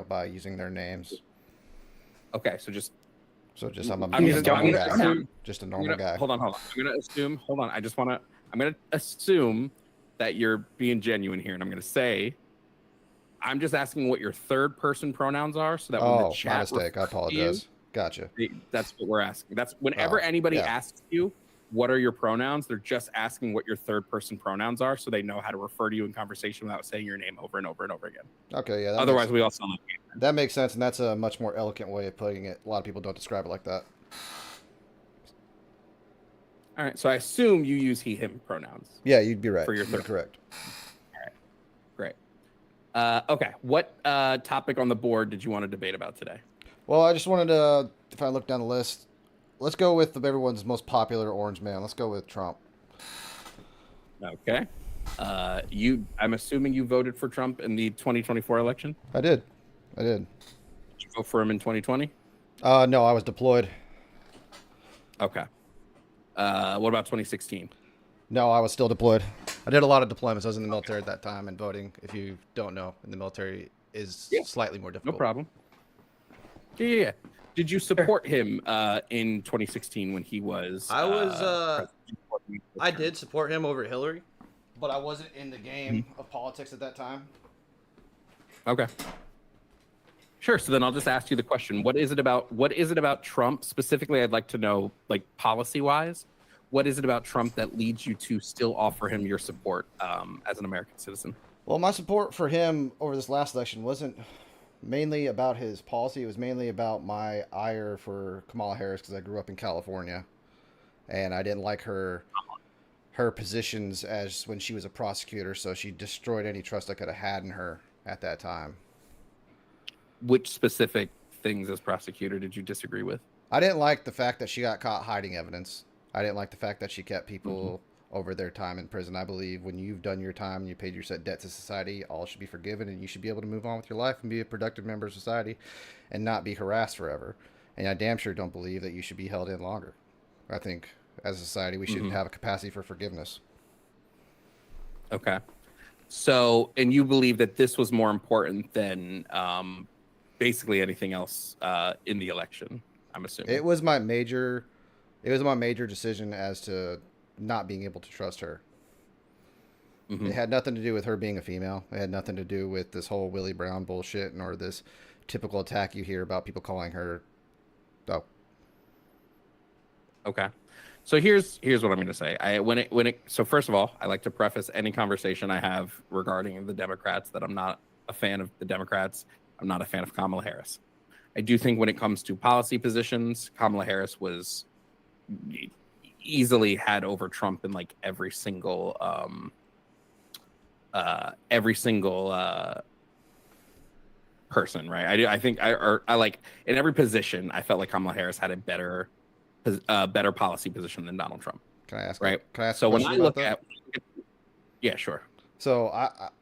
by using their names. Okay, so just I'm a I'm normal gonna guy. assume, Just a normal guy. Hold on. I'm gonna assume. Hold on. I'm gonna assume that you're being genuine here, and I'm gonna say, I'm just asking what your third person pronouns are, so that when the Oh, my chat mistake. I refers to apologize. Gotcha. that's what we're asking. That's whenever anybody yeah. asks you what are your pronouns, they're just asking what your third person pronouns are, so they know how to refer to you in conversation without saying your name over and over and over again. Okay, yeah. Otherwise, we all sound like that makes sense, and that's a much more eloquent way of putting it. A lot of people don't describe it like that. All right, so I assume you use he, him pronouns. Yeah, you'd be right. For your You're third. correct. All right, great. Okay, what topic on the board did you want to debate about today? Well, I just wanted to, if I look down the list, let's go with everyone's most popular orange man. Let's go with Trump. Okay. I'm assuming you voted for Trump in the 2024 election? I did. Did you vote for him in 2020? No, I was deployed. Okay. What about 2016? No, I was still deployed. I did a lot of deployments. I was in the military at that time, and voting, if you don't know, in the military is slightly more difficult. No problem. Yeah. Did you support him in 2016 when he was? I did support him over Hillary, but I wasn't in the game of politics at that time. Okay. Sure. So then I'll just ask you the question: What is it about Trump specifically? I'd like to know, like policy-wise, what is it about Trump that leads you to still offer him your support as an American citizen? Well, my support for him over this last election wasn't mainly about his policy. It was mainly about my ire for Kamala Harris because I grew up in California, and I didn't like her positions as when she was a prosecutor. So she destroyed any trust I could have had in her at that time. Which specific things as prosecutor did you disagree with? I didn't like the fact that she got caught hiding evidence. I didn't like the fact that she kept people over their time in prison. I believe when you've done your time and you paid your set debt to society, all should be forgiven and you should be able to move on with your life and be a productive member of society and not be harassed forever. And I damn sure don't believe that you should be held in longer. I think as a society, we should have a capacity for forgiveness. Okay. So, and you believe that this was more important than basically anything else in the election, I'm assuming. It was my major decision as to not being able to trust her. It had nothing to do with her being a female. It had nothing to do with this whole Willie Brown bullshit nor this typical attack you hear about people calling her. Oh. Okay. So here's what I'm going to say. So first of all, I like to preface any conversation I have regarding the Democrats that I'm not a fan of the Democrats. I'm not a fan of Kamala Harris. I do think when it comes to policy positions, Kamala Harris was easily had over Trump in like every single person, right? I think I like in every position, I felt like Kamala Harris had a better policy position than Donald Trump. Can I ask? Right. Can I ask? So when I look at, yeah, sure. So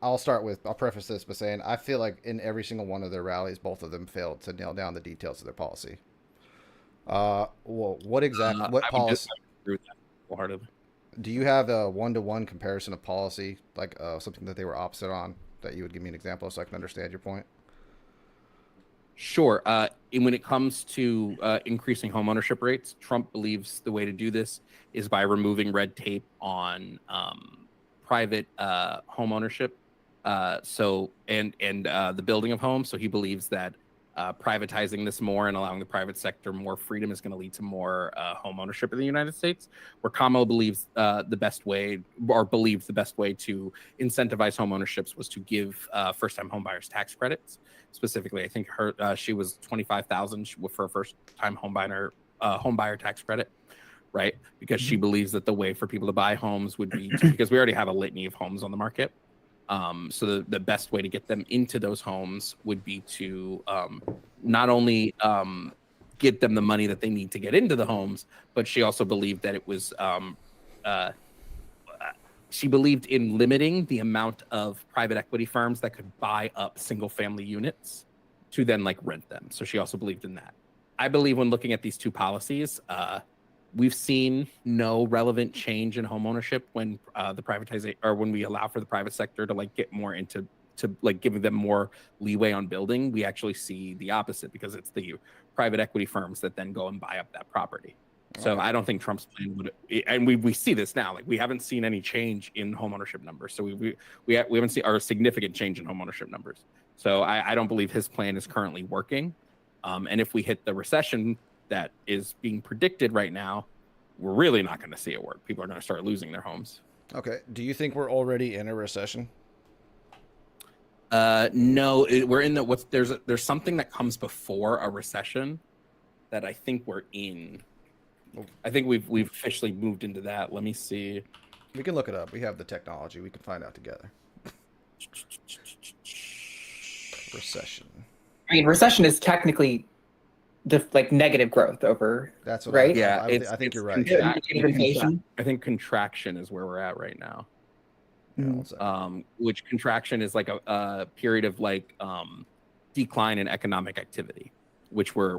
I'll preface this by saying I feel like in every single one of their rallies, both of them failed to nail down the details of their policy. Well, what policy? Wholeheartedly. Do you have a one-to-one comparison of policy, like something that they were opposite on, that you would give me an example of so I can understand your point? Sure. And when it comes to increasing homeownership rates, Trump believes the way to do this is by removing red tape on private home ownership. So the building of homes. So he believes that privatizing this more and allowing the private sector more freedom is going to lead to more home ownership in the United States. Where Kamala believes the best way to incentivize home ownerships was to give first-time homebuyers tax credits. Specifically, I think she was $25,000 for a first-time homebuyer tax credit, right? Because she believes that the way for people to buy homes would be because we already have a litany of homes on the market. So the best way to get them into those homes would be to not only get them the money that they need to get into the homes, but she also believed that it was she believed in limiting the amount of private equity firms that could buy up single family units to then like rent them. So she also believed in that. I believe when looking at these two policies, we've seen no relevant change in homeownership when when we allow for the private sector to like get more into to like giving them more leeway on building, we actually see the opposite because it's the private equity firms that then go and buy up that property. So Okay. I don't think Trump's plan would, and we see this now. Like we haven't seen any change in homeownership numbers. So we haven't seen a significant change in homeownership numbers. So I don't believe his plan is currently working. And if we hit the recession that is being predicted right now, we're really not going to see it work. People are going to start losing their homes. Okay. Do you think we're already in a recession? No, we're in the what's there's something that comes before a recession that I think we're in. I think we've officially moved into that. Let me see. We can look it up. We have the technology. We can find out together. Recession. I mean, recession is technically like negative growth over. That's what right. I think you're right. Inflation. I think contraction is where we're at right now. Yeah, one second. Which contraction is like a period of like decline in economic activity, which we're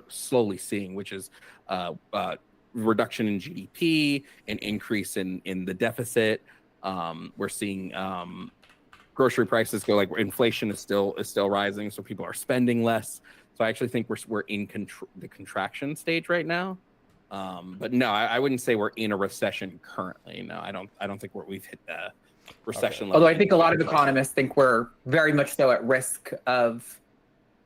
slowly seeing, which is reduction in GDP, an increase in the deficit. We're seeing grocery prices go, like inflation is still rising, so people are spending less. So I actually think we're in the contraction stage right now. But no, I wouldn't say we're in a recession currently. No, I don't think we've hit the recession level. Although I think a lot of economists think we're very much so at risk of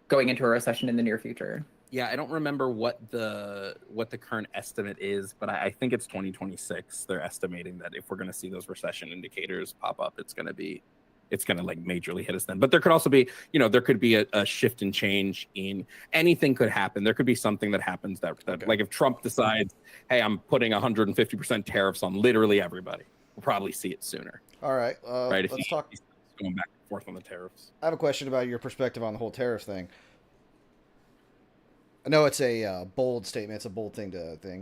going into a recession in the near future. Yeah, I don't remember what the current estimate is, but I think it's 2026. They're estimating that if we're going to see those recession indicators pop up, it's going to like majorly hit us then. But there could also be, there could be a shift and change in anything could happen. There could be something that happens that Okay. like if Trump decides, hey, I'm putting 150% tariffs on literally everybody, we'll probably see it sooner. All right. Right? Let's talk. He's going back and forth on the tariffs. I have a question about your perspective on the whole tariff thing. I know it's a bold statement. It's a bold thing.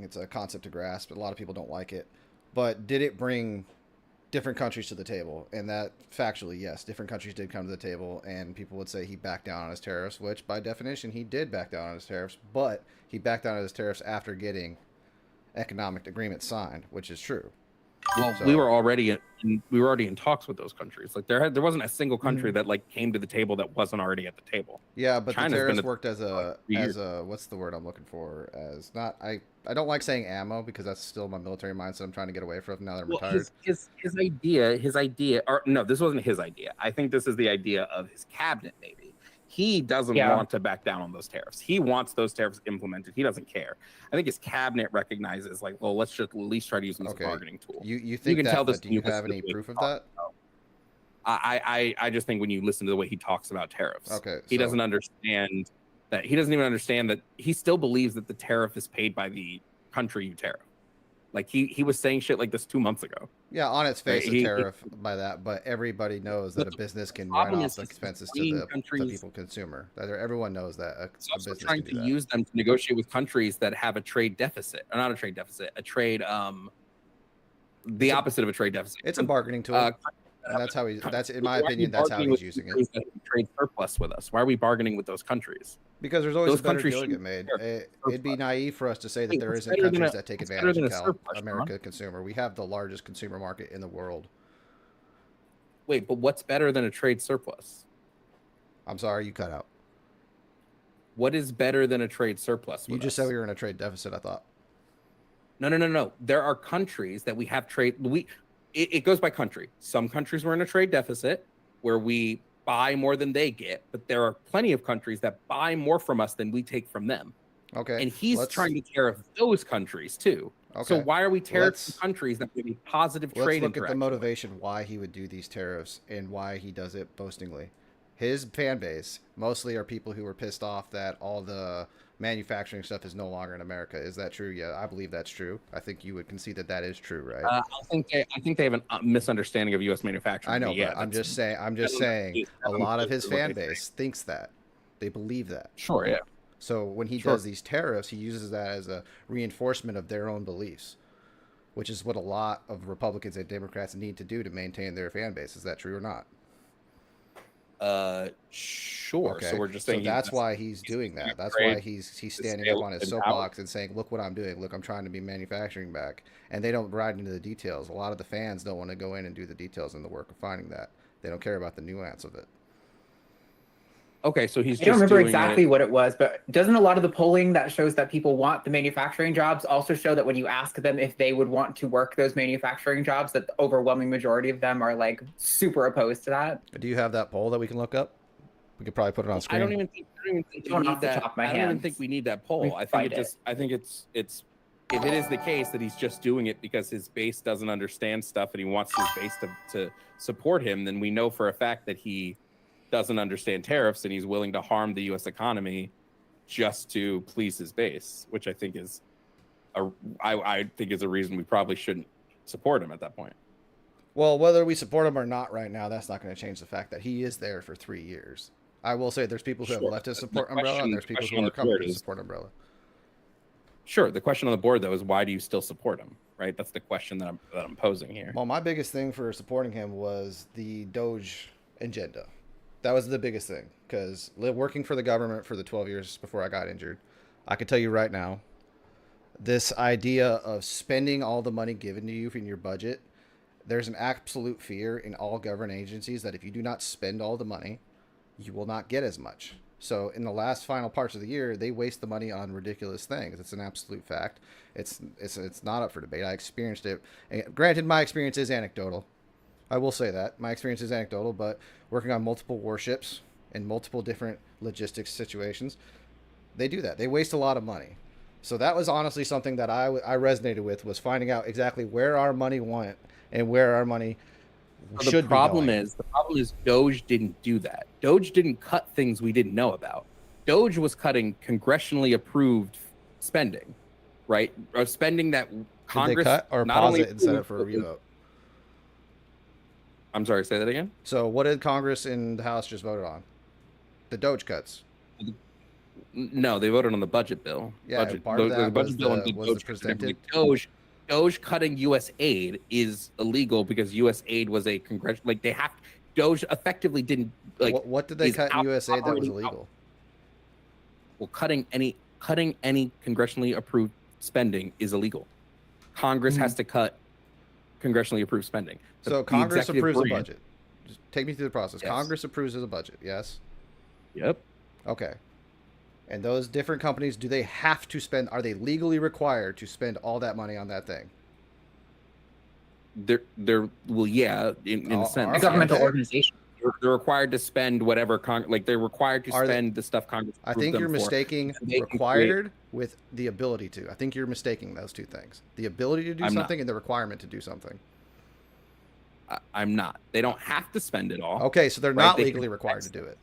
It's a concept to grasp. But a lot of people don't like it. But did it bring different countries to the table? And that factually, yes, different countries did come to the table, and people would say he backed down on his tariffs, which by definition he did back down on his tariffs, but he backed down on his tariffs after getting economic agreement signed, which is true. Well, So- we were already in talks with those countries. Like there wasn't a single country that like came to the table that wasn't already at the table. Yeah, but China's the been tariffs a- worked as a what's the word I'm looking for? As not I don't like saying ammo because that's still my military mindset I'm trying to get away from now that I'm retired. His idea, or no, this wasn't his idea. I think this is the idea of his cabinet. Maybe he doesn't want to back down on those tariffs. He wants those tariffs implemented. He doesn't care. I think his cabinet recognizes, like, well, let's just at least try to use them as a bargaining tool. You think can that? tell But this do you when you have listen any to the way proof he of that? I just think when you listen to the way he talks about tariffs, Okay, he so- doesn't understand that. He doesn't even understand that he still believes that the tariff is paid by the country you tariff. Like he was saying shit like this 2 months ago. Yeah, on its face, Right, a tariff by that, but everybody knows that a business can write problem off is the he's expenses to bringing the countries- people consumer. Everyone knows that a He's also business trying can do to that. use them to negotiate with countries that have a trade deficit, or not a trade deficit, a trade the opposite of a trade deficit. It's a bargaining tool, and that's how that's in my Why are we opinion, that's how bargaining he's with using it. countries that have trade surplus with us? Why are we bargaining with those countries? Because there's always Those a better countries deal to get shouldn't made. care. It'd be naive for us to say that Hey, there what's isn't better than countries a- that take what's advantage better of than a surplus, Sean? America consumer. We have the largest consumer market in the world. Wait, but what's better than a trade surplus? I'm sorry, you cut out. What is better than a trade surplus? You with just us? said we were in a trade deficit, I thought. No. There are countries that we have trade. It goes by country. Some countries were in a trade deficit where we buy more than they get, but there are plenty of countries that buy more from us than we take from them. Okay. And he's let's- trying to tariff those countries too. Okay. So why are we tariffing Let's- countries that have a positive Let's trade look at the interaction? motivation why he would do these tariffs and why he does it boastingly. His fan base mostly are people who were pissed off that all the manufacturing stuff is no longer in America. Is that true? Yeah, I believe that's true. I think you would concede that that is true, right? I think they have a misunderstanding of U.S. manufacturing. I know, yeah, but I'm that's- just saying. I'm just that's saying. A what lot of his they fan say. base thinks that. They believe that. Sure, yeah. So when he Sure. does these tariffs, he uses that as a reinforcement of their own beliefs, which is what a lot of Republicans and Democrats need to do to maintain their fan base. Is that true or not? Sure. Okay. So we're just So saying that's why he's doing that. That's why he's standing up on his soapbox and saying, "Look what I'm doing. Look, I'm trying to be manufacturing back." And they don't ride into the details. A lot of the fans don't want to go in and do the details and the work of finding that. They don't care about the nuance of it. Okay, so he's I don't just remember doing exactly it. what it was, but doesn't a lot of the polling that shows that people want the manufacturing jobs also show that when you ask them if they would want to work those manufacturing jobs, that the overwhelming majority of them are like super opposed to that? Do you have that poll that we can look up? We could probably put it on I don't screen. even think, we Don't need off the that. top of my I don't even hands. think we need that Let poll. me I think find it just. I think it's. If it is the case that he's just doing it because his base doesn't understand stuff and he wants his base to support him, then we know for a fact that he doesn't understand tariffs and he's willing to harm the U.S. economy just to please his base, which I think is I think is a reason we probably shouldn't support him at that point. Well, whether we support him or not right now, that's not going to change the fact that he is there for 3 years. I will say there's people who have leftist support umbrella, and there's people who are communist support umbrella. Sure. The question on the board, though, is why do you still support him? Right. That's the question that I'm posing here. Well, my biggest thing for supporting him was the Doge agenda. That was the biggest thing because working for the government for the 12 years before I got injured, I can tell you right now, this idea of spending all the money given to you in your budget, there's an absolute fear in all government agencies that if you do not spend all the money, you will not get as much. So in the last final parts of the year, they waste the money on ridiculous things. It's an absolute fact. It's not up for debate. I experienced it. And granted, my experience is anecdotal. I will say that my experience is anecdotal, but working on multiple warships in multiple different logistics situations, they do that. They waste a lot of money. So that was honestly something that I resonated with, was finding out exactly where our money went and where our money should the problem be going. is Doge didn't do that. Doge didn't cut things we didn't know about. Doge was cutting congressionally approved spending, right? Or spending that Congress Did they cut or not pause only it and set it for a revote? I'm sorry, say that again. So what did Congress and the House just voted on? The Doge cuts. No, they voted on the budget bill. Yeah, budget, part of that the budget was bill and the Doge presented. Doge cutting U.S. aid is illegal because U.S. aid was a congressional. Like they have Doge effectively didn't like. What did they cut in U.S. aid that was illegal? Well, cutting any congressionally approved spending is illegal. Congress has to cut congressionally approved spending. So Congress approves a budget. Just take me through the process. Yes. Congress approves of the budget. Yes. Yep. Okay. And those different companies, do they have to spend? Are they legally required to spend all that money on that thing? They're well, yeah, in a sense. A governmental organization. They're required to spend whatever they're required to spend the stuff Congress. I think you're mistaking required with the ability to. I think you're mistaking those two things: the ability to do something and the requirement to do something. I'm not. They don't have to spend it all. Okay, so they're not legally required to do it.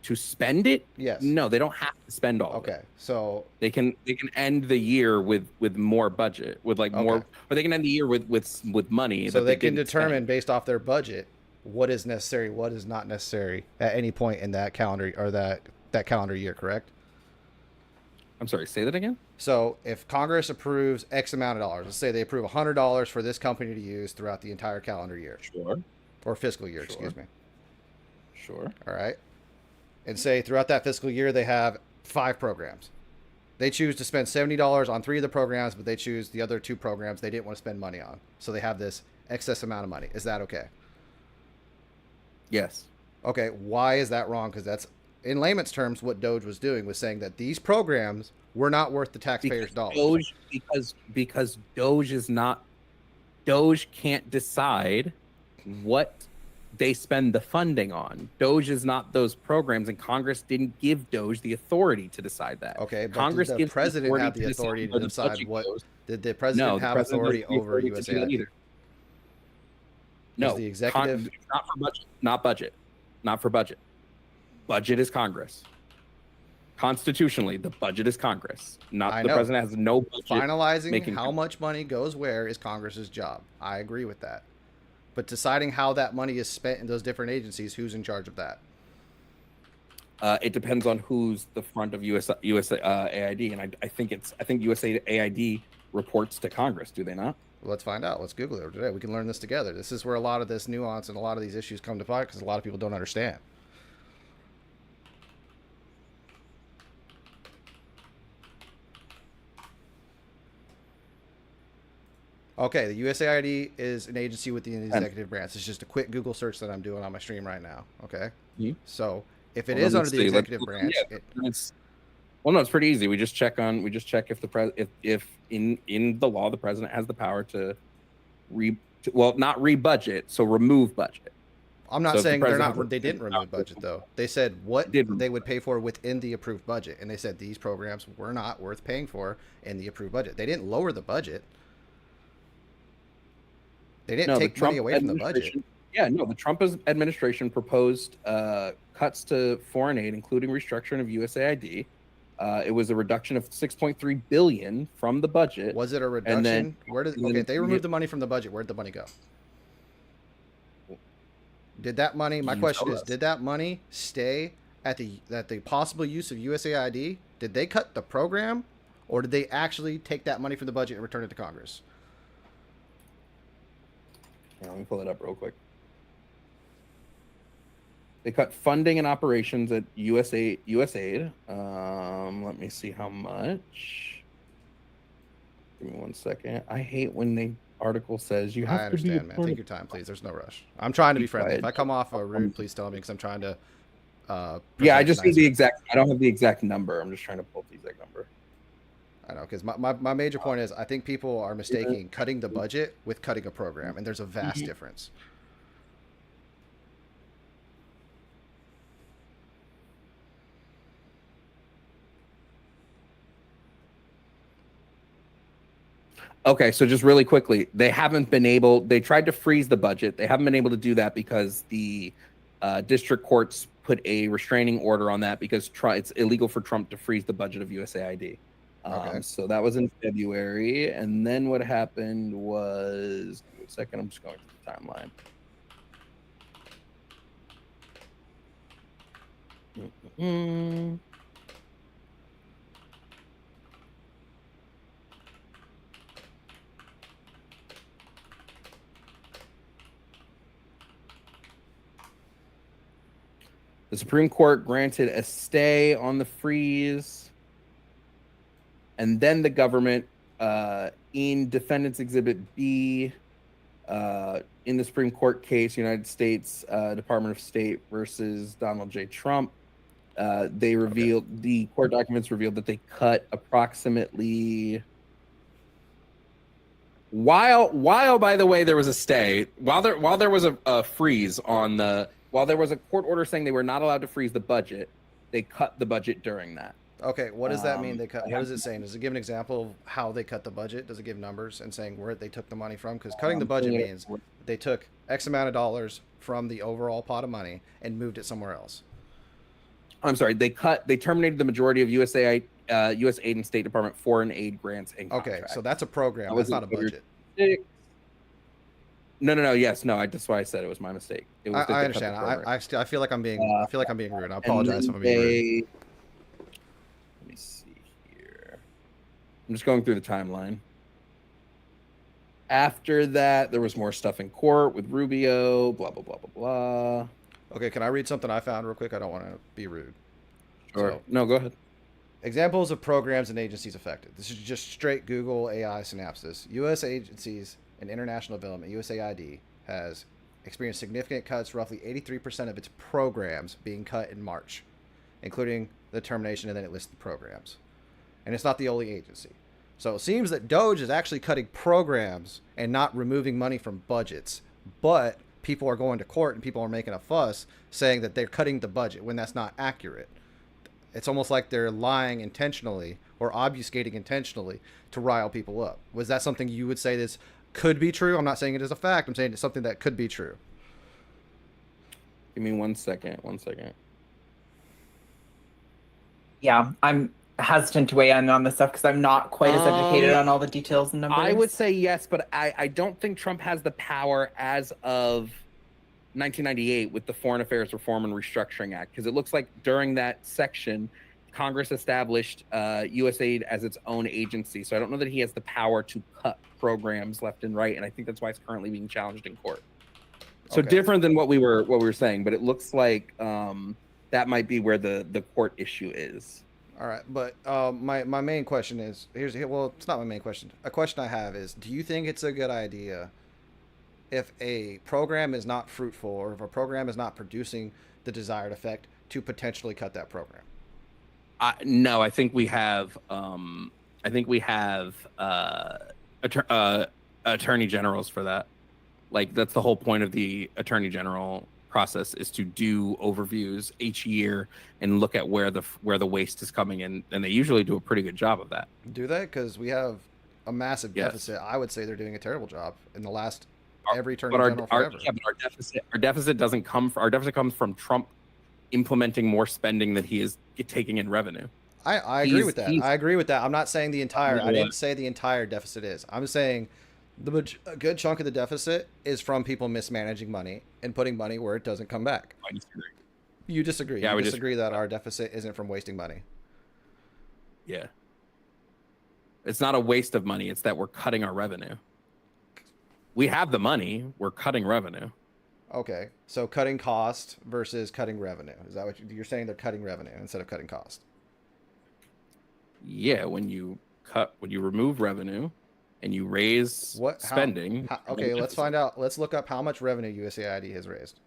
To spend it? Yes. No, they don't have to spend all. Okay, so they can end the year with more budget, with like more, or they can end the year with money. So they can determine based off their budget what is necessary, what is not necessary at any point in that calendar or that calendar year. Correct? I'm sorry. Say that again. So if Congress approves X amount of dollars, let's say they approve $100 for this company to use throughout the entire calendar year. Sure. Or fiscal year, excuse me. Sure. All right. And say throughout that fiscal year, they have 5 programs. They choose to spend $70 on 3 of the programs, but they choose the other 2 programs they didn't want to spend money on. So they have this excess amount of money. Is that okay? Yes. Okay. Why is that wrong? Because that's, in layman's terms, what Doge was doing, was saying that these programs were not worth the taxpayers' dollars. Because Doge is not, Doge can't decide what they spend the funding on. Doge is not those programs, and Congress didn't give Doge the authority to decide that. Okay, but Congress did the gives president have the authority to decide what? Did the president have authority over USAID? No, the executive not for budget. Not budget. Not for budget. Budget is Congress. Constitutionally, the budget is Congress. Not the president has no budget. Finalizing how much money goes where is Congress's job. I agree with that. But deciding how that money is spent in those different agencies, who's in charge of that? It depends on who's the front of USAID, and I think USAID reports to Congress. Do they not? Well, let's find out. Let's Google it today. We can learn this together. This is where a lot of this nuance and a lot of these issues come to fight because a lot of people don't understand. Okay, the USAID is an agency within the executive branch. It's just a quick Google search that I'm doing on my stream right now. Okay, Mhm. so if it Well, is then under let's the see. executive branch, It's well, no, it's pretty easy. We just check if if in the law the president has the power to not rebudget, so remove budget. I'm not So if the saying they're president not. has They didn't remove budget though. They said what it did they remove would budget. pay for within the approved budget, and they said these programs were not worth paying for in the approved budget. They didn't lower the budget. They didn't No, the take money Trump away from the budget. administration. Yeah, no, the Trump administration proposed cuts to foreign aid, including restructuring of USAID. It was a reduction of 6.3 billion from the budget. Was it a And then, reduction? Okay, if they removed the money from the budget, where'd the money go? Did that money? My question is, did that money stay at the possible use of USAID? Did they cut the program, or did they actually take that money from the budget and return it to Congress? Let me pull it up real quick. They cut funding and operations at USAID. Let me see how much. Give me 1 second. I hate when the article says you have I understand, man. Take your time, please. There's no rush. I'm trying to be friendly. If I come off rude, please tell me because I'm trying to. Yeah, I just need the exact. I don't have the exact number. I'm just trying to pull the exact number. I know, because my major point is I think people are mistaking cutting the budget with cutting a program, and there's a vast difference. Okay, so just really quickly, they tried to freeze the budget. They haven't been able to do that because the district courts put a restraining order on that because it's illegal for Trump to freeze the budget of USAID. Okay. So that was in February. And then what happened was, give me a second, I'm just going through the timeline. The Supreme Court granted a stay on the freeze. And then the government, in Defendant's Exhibit B, in the Supreme Court case, United States Department of State versus Donald J. Trump, the court documents revealed that they cut approximately. While by the way there was a stay, while there was a freeze on while there was a court order saying they were not allowed to freeze the budget, they cut the budget during that. Okay, what does that mean? They cut. What is it saying? Does it give an example of how they cut the budget? Does it give numbers and saying where they took the money from? Because cutting the budget means they took X amount of dollars from the overall pot of money and moved it somewhere else. I'm sorry. They terminated the majority of U.S. aid and State Department foreign aid grants and contracts. Okay, so that's a program. That's not a budget. No. Yes, no. That's why I said it was my mistake. It was I understand. I feel like I'm being. I feel like I'm being rude. I apologize if I'm being rude. Let me see here. I'm just going through the timeline. After that, there was more stuff in court with Rubio. Blah blah blah blah blah. Okay, can I read something I found real quick? I don't want to be rude. Sure. So, no, go ahead. Examples of programs and agencies affected. This is just straight Google AI synopsis. U.S. agencies and international development, USAID, has experienced significant cuts, roughly 83% of its programs being cut in March, including the termination, and then it lists the programs. And it's not the only agency. So it seems that Doge is actually cutting programs and not removing money from budgets, but people are going to court and people are making a fuss saying that they're cutting the budget when that's not accurate. It's almost like they're lying intentionally or obfuscating intentionally to rile people up. Was that something you would say this could be true? I'm not saying it is a fact. I'm saying it's something that could be true. Give me 1 second. Yeah, I'm hesitant to weigh in on this stuff because I'm not quite as educated on all the details and numbers. I would say yes, but I don't think Trump has the power as of 1998 with the Foreign Affairs Reform and Restructuring Act, because it looks like during that section, Congress established USAID as its own agency. So I don't know that he has the power to cut programs left and right, and I think that's why it's currently being challenged in court. So different than what we were saying, but it looks like that might be where the court issue is. All right, but my main question is well, it's not my main question. A question I have is, do you think it's a good idea if a program is not fruitful or if a program is not producing the desired effect to potentially cut that program? No, I think we have. I think we have attorney generals for that. Like that's the whole point of the attorney general process is to do overviews each year and look at where the waste is coming in, and they usually do a pretty good job of that. Do they? Because we have a massive Yes. deficit. I would say they're doing a terrible job in the last every attorney But general forever. our deficit doesn't come. Our deficit comes from Trump implementing more spending than he is taking in revenue. I agree with that. He's- I agree with that. I'm not saying the entire. I Yeah. didn't say the entire deficit is. I'm saying a good chunk of the deficit is from people mismanaging money and putting money where it doesn't come back. I disagree. You disagree. Yeah, I you would disagree that our deficit isn't from wasting money. Yeah. It's not a waste of money. It's that we're cutting our revenue. We have the money. We're cutting revenue. Okay, so cutting cost versus cutting revenue. Is that what you're saying? They're cutting revenue instead of cutting cost. Yeah, when you remove revenue and you raise spending. Okay, let's find out. Let's look up how much revenue USAID has raised.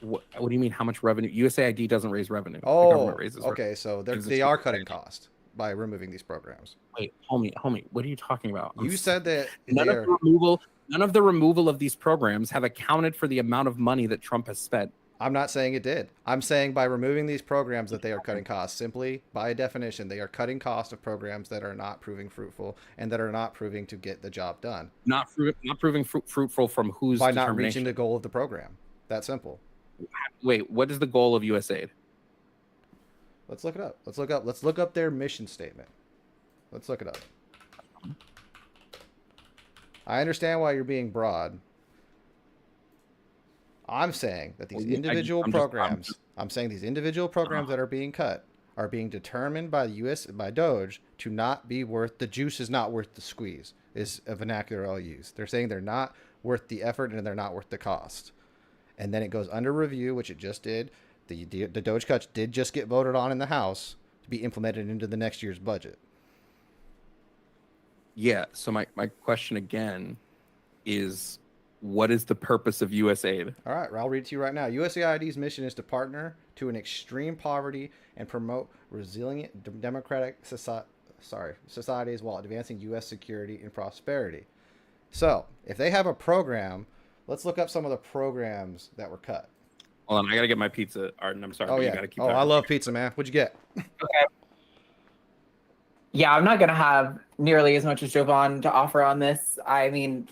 What do you mean? How much revenue? USAID doesn't raise revenue. The Oh, government raises revenue. okay, so they are cutting cost by removing these programs. Wait, homie, what are you talking about? You said that none of the removal of these programs have accounted for the amount of money that Trump has spent. I'm not saying it did. I'm saying by removing these programs that they are cutting costs. Simply by definition, they are cutting cost of programs that are not proving fruitful and that are not proving to get the job done. Not proving fruitful from whose by not determination? reaching the goal of the program. That simple. Wait, what is the goal of USAID? Let's look it up. Let's look up their mission statement. Let's look it up. I understand why you're being broad. I'm saying that these individual programs, I'm saying these individual programs that are being cut are being determined by the by Doge to not be worth, the juice is not worth the squeeze, is a vernacular I'll use. They're saying they're not worth the effort and they're not worth the cost. And then it goes under review, which it just did. The Doge cuts did just get voted on in the House to be implemented into the next year's budget. Yeah, so my question again is, what is the purpose of USAID? All right, I'll read it to you right now. USAID's mission is to partner to an extreme poverty and promote resilient democratic societies while advancing U.S. security and prosperity. So, if they have a program, let's look up some of the programs that were cut. Hold on, I gotta get my pizza. Arden, I'm sorry. Oh, yeah. You gotta keep I love pizza, man. What'd you get? Okay. Yeah, I'm not going to have nearly as much as Jovan to offer on this. I mean,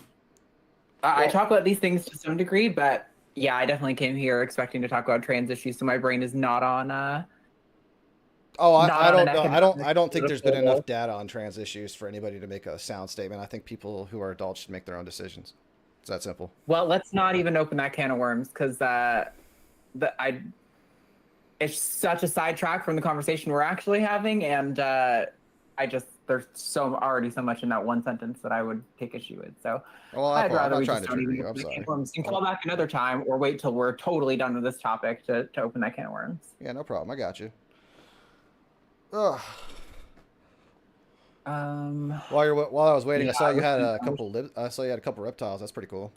I talk about these things to some degree, but yeah, I definitely came here expecting to talk about trans issues, so my brain is not on. I don't think there's been enough data on trans issues for anybody to make a sound statement. I think people who are adults should make their own decisions. It's that simple. Well, let's not even open that can of worms because it's such a sidetrack from the conversation we're actually having, and there's already so much in that one sentence that I would take issue with. So I'd rather we just don't even open the can of worms and call back another time, or wait till we're totally done with this topic to open that can of worms. Yeah, no problem. I got you. Ugh. While I was waiting, I saw you had a couple reptiles. That's pretty cool.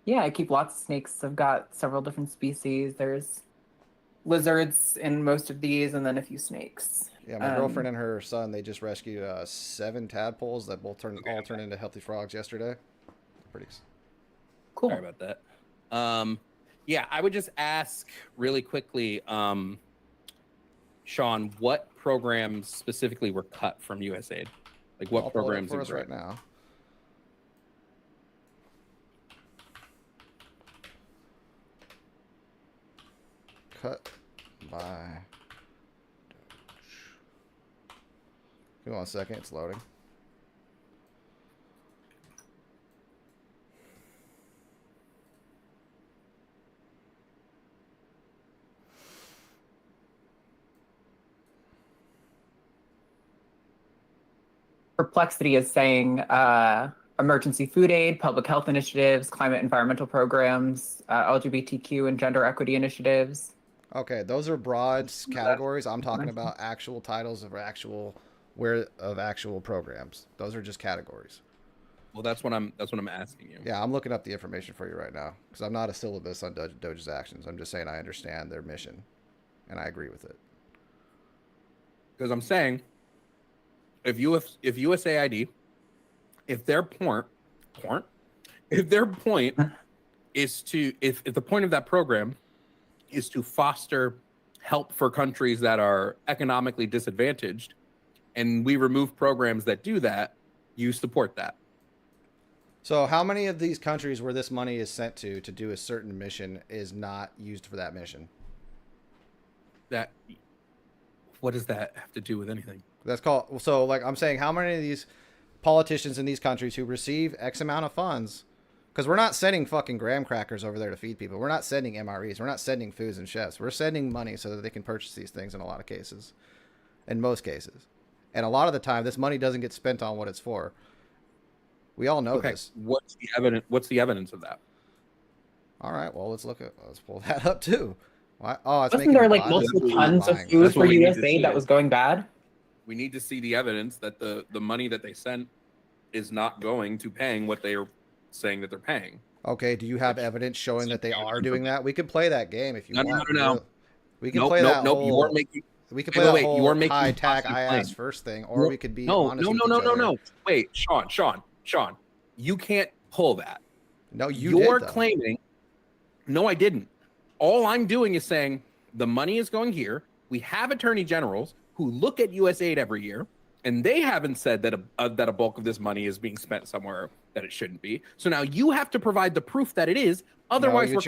Yeah, I keep lots of snakes. I've got several different species. There's lizards in most of these, and then a few snakes. Yeah, my girlfriend and her son, they just rescued 7 tadpoles that all turned into healthy frogs yesterday. Pretty cool. Sorry about that. Yeah, I would just ask really quickly, Sean, what programs specifically were cut from USAID? Like what programs for us right now? Cut by Give me 1 second, it's loading. Perplexity is saying emergency food aid, public health initiatives, climate environmental programs, LGBTQ and gender equity initiatives. Okay, those are broad categories. I'm talking about actual titles of actual programs. Those are just categories. Well, that's what I'm asking you. Yeah, I'm looking up the information for you right now because I'm not a syllabus on Doge's actions. I'm just saying I understand their mission, and I agree with it. Because I'm saying, if USAID, if their point is to if the point of that program is to foster help for countries that are economically disadvantaged, and we remove programs that do that, you support that. So, how many of these countries where this money is sent to do a certain mission is not used for that mission? What does that have to do with anything? That's called. So, like I'm saying, how many of these politicians in these countries who receive X amount of funds? Because we're not sending fucking graham crackers over there to feed people. We're not sending MREs. We're not sending foods and chefs. We're sending money so that they can purchase these things in a lot of cases, in most cases, and a lot of the time, this money doesn't get spent on what it's for. We all know this. What's the evidence? What's the evidence of that? All right. Well, let's pull that up too. Why? Oh, it's Wasn't there like multiple tons of food for USAID that was going bad? We need to see the evidence that the money that they sent is not going to paying what they are saying that they're paying. Okay. Do you have evidence showing that they are doing that? We could play that game if you want. No. We can play that whole. You weren't making. We could play that whole you are making high tag I asked first thing, or we could be honest with each other. No. Wait, Sean, you can't pull that. No, you're claiming. No, I didn't. All I'm doing is saying the money is going here. We have attorney generals who look at USAID every year, and they haven't said that a bulk of this money is being spent somewhere that it shouldn't be. So now you have to provide the proof that it is. Otherwise, what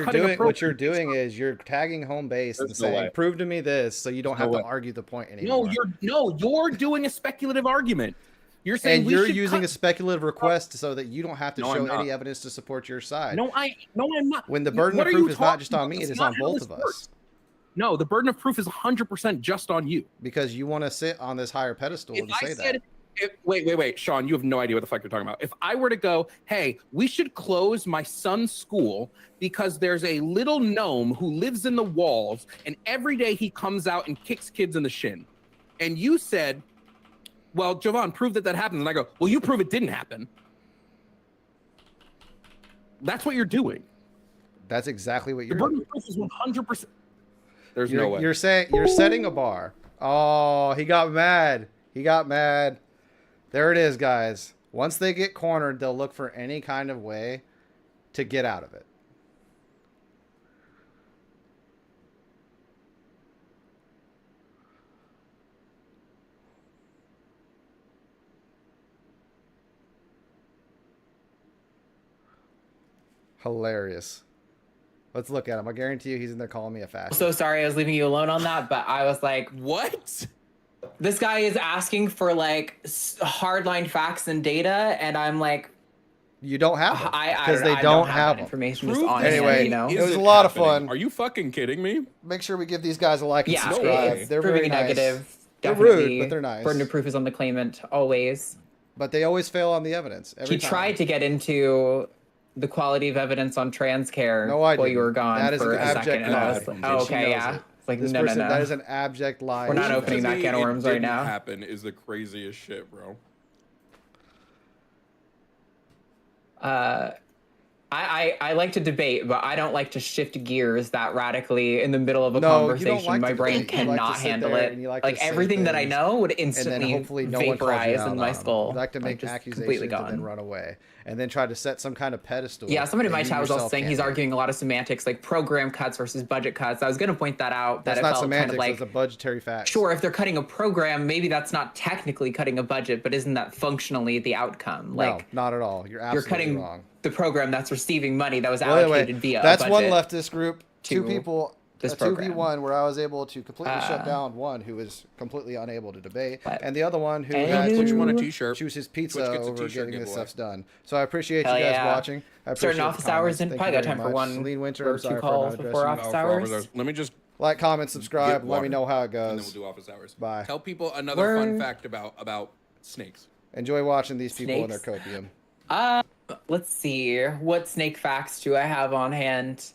you're doing is you're tagging home base and saying, "Prove to me this," so you don't have to argue the point anymore. You're doing a speculative argument. You're saying and you're using a speculative request so that you don't have to show any evidence to support your side. No, I'm not. When the burden of proof is not just on me, it is on both of us. No, the burden of proof is 100% just on you. Because you want to sit on this higher pedestal and say that. Wait, Sean, you have no idea what the fuck you're talking about. If I were to go, hey, we should close my son's school because there's a little gnome who lives in the walls and every day he comes out and kicks kids in the shin. And you said, well, Jovan, prove that happens. And I go, well, you prove it didn't happen. That's what you're doing. That's exactly what you're doing. The burden of proof is 100%. There's no way. You're setting a bar. Oh, he got mad. There it is, guys. Once they get cornered, they'll look for any kind of way to get out of it. Hilarious. Let's look at him. I guarantee you he's in there calling me a fascist. So sorry I was leaving you alone on that, but I was like, what? This guy is asking for like hardline facts and data, and I'm like, you don't have them because they don't have information. Anyway, it was a lot of fun. Are you fucking kidding me? Make sure we give these guys a like and subscribe. No, they're very negative. Nice. They're rude, but they're nice. Burden of proof is on the claimant always. But they always fail on the evidence. He tried to get into the quality of evidence on trans care while you were gone for a second. And I was like, okay, yeah. It's like, no. That is an abject lie. We're not opening that can of worms right now. Happen is the craziest shit, bro. I like to debate, but I don't like to shift gears that radically in the middle of a conversation. My brain cannot handle it. Like everything that I know would instantly vaporize in my skull. You like to make accusations and then run away, and then try to set some kind of pedestal. Yeah, somebody in my chat was also saying he's arguing a lot of semantics, like program cuts versus budget cuts. I was going to point that out. That's not semantics. It's a budgetary fact. Sure, if they're cutting a program, maybe that's not technically cutting a budget, but isn't that functionally the outcome? No, not at all. You're absolutely wrong. The program that's receiving money that was allocated via that's a one budget leftist group, two people, a 2v1 where I was able to completely shut down one who was completely unable to debate, and the other one who had to choose his pizza over getting this stuff done. So I appreciate you guys watching. I appreciate starting office hours and probably got time for one Celine Winter, I'm sorry calls before office hours. Let me just like, comment, subscribe. Let me know how it goes. And then we'll do office hours. Bye. Tell people another fun fact about snakes. Enjoy watching these people in their copium. Let's see. What snake facts do I have on hand?